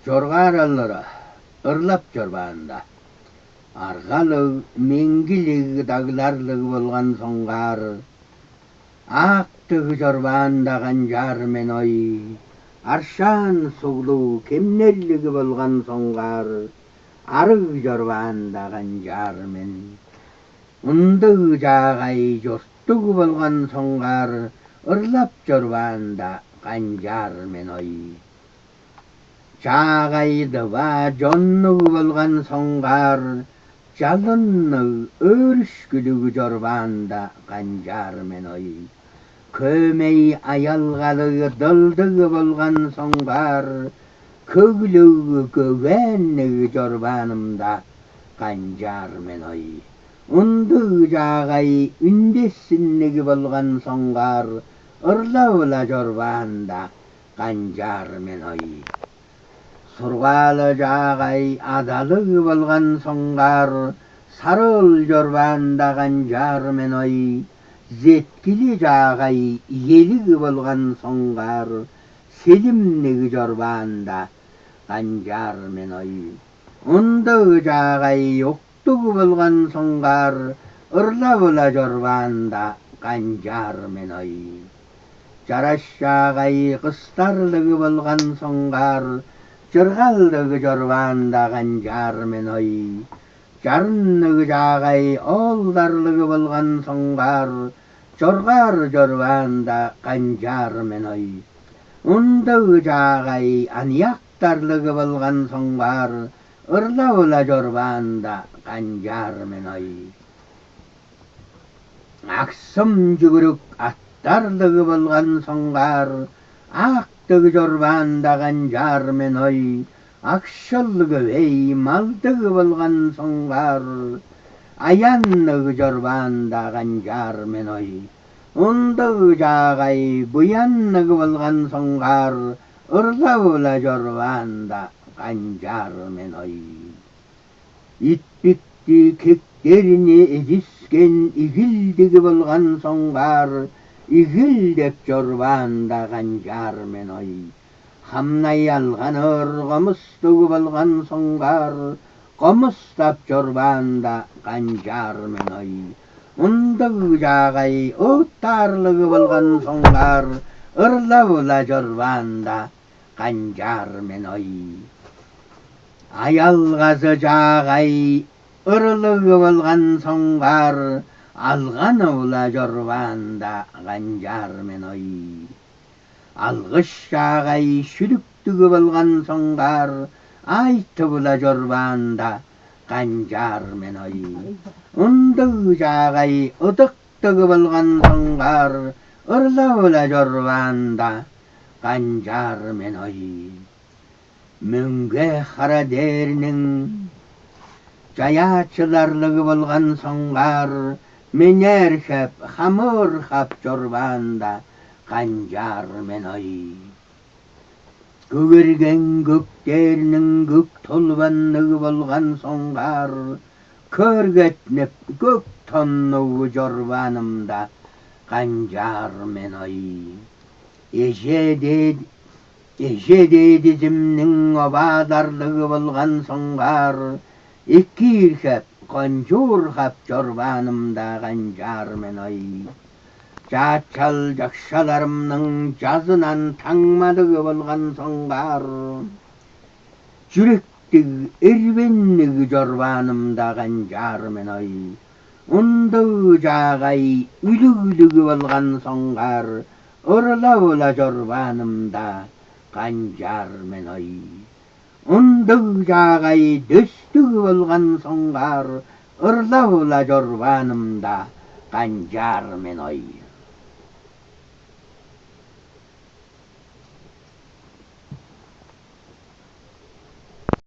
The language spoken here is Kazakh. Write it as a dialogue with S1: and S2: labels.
S1: Жорғаралары ырлап жорбаанда. Арғалык, меңгилик, дагыларлык болгон соңгар. Актыгы жорбаанда канжар мен ой. Аршан суглуу, кемнеллиги болгон соңгар. Арыг жорбаанда канжар мен. Ундыгы жагай жорттугу болгон соңгар. Ырлап жорбаанда канжар мен ой. Жагайдыба жоннугу болгон соңгар. Жалынны өрүшкүлүгү жорбаанда канжар мен ой. Көмей аялгалыгы дылдыгы болгон соңгар. Көглүгү көгөннүгү жорбанымда канжар мен ой. Ундыгы жагай үндессинниги болгон соңгар. Ырлабыла жорбаанда канжар мен ой. Сургалы жагай адалыгы болгон соңгар. Сарыл жорбаанда канжар мен ой. Зеткили жагай елиги болгон соңгар. Селимниги жорбаанда канжар мен ой. Ундыгы жагай октугу болгон соңгар. Ырлабыла жорбаанда канжар мен ой. Жараш жагай кыстарлыгы болгон соңгар. Жыргалдыгы жорбаанда канжар мен ой. Жарынныгы жагай оолдарлыгы болгон соңгар. Жоргар жорбаанда канжар мен ой. Ундыгы жагай анияктарлыгы болгон соңгар. Ырлабыла жорбаанда канжар мен ой. Аксым жүгүрүк аттарлыгы болгон соңгар. Актыгы жорбаанда канжар мен ой. Акшыл көбөй малдыгы болгон соңгар. Аянныгы жорбаанда канжар мен ой. Ундыгы жагай буянныгы болгон соңгар. Ырлабыла жорбаанда канжар мен ой. Итпикти кектерине эжискен игилдиги болгон соңгар. Игилдеп жорбаанда канжар мен ой. Хамнай алганыр комустугу болгон соңгар. Комустап жорбаанда канжар мен ой. Ундыгы жагай ыттарлыгы болгон соңгар. Ырлабыла жорбаанда канжар мен ой. Аялгазы жагай ырылыгы болгон соңгар. Алганыбыла жорбаанда канжар мен ой. Алгыш жагай шүлүктүгү болгон соңгар. Айтыбыла жорбаанда канжар мен ой. Ундыгы жагай ыдыктыгы болгон соңгар. Ырлабыла жорбаанда канжар мен ой. Мөңгө кара деринин жаячыларлыгы болгон соңгар. Менерхеп хамырхап жорбаанда канжар мен ой. Көгерген көктеринин көк толбанныгы болгон соңгар. Көргөтнөп көк тоннугу жорбанымда канжар мен ой. Эже дедизимнин обадарлыгы болгон соңгар. Икирхеп конжурхап жорбанымда канжар мен ой. Жачал жакшаларымның жазынан таңмадыгы болгон соңгар. Жүректиги эрбенниги жорбанымда канжар мен ой. Ундыгы жагай үлүгүлүгү болгон соңгар. Ырлабыла жорбанымда канжар мен ой. Ундыгы жагай дөстүгү болгон соңгар. Ырлабыла жорбанымда канжар мен ой.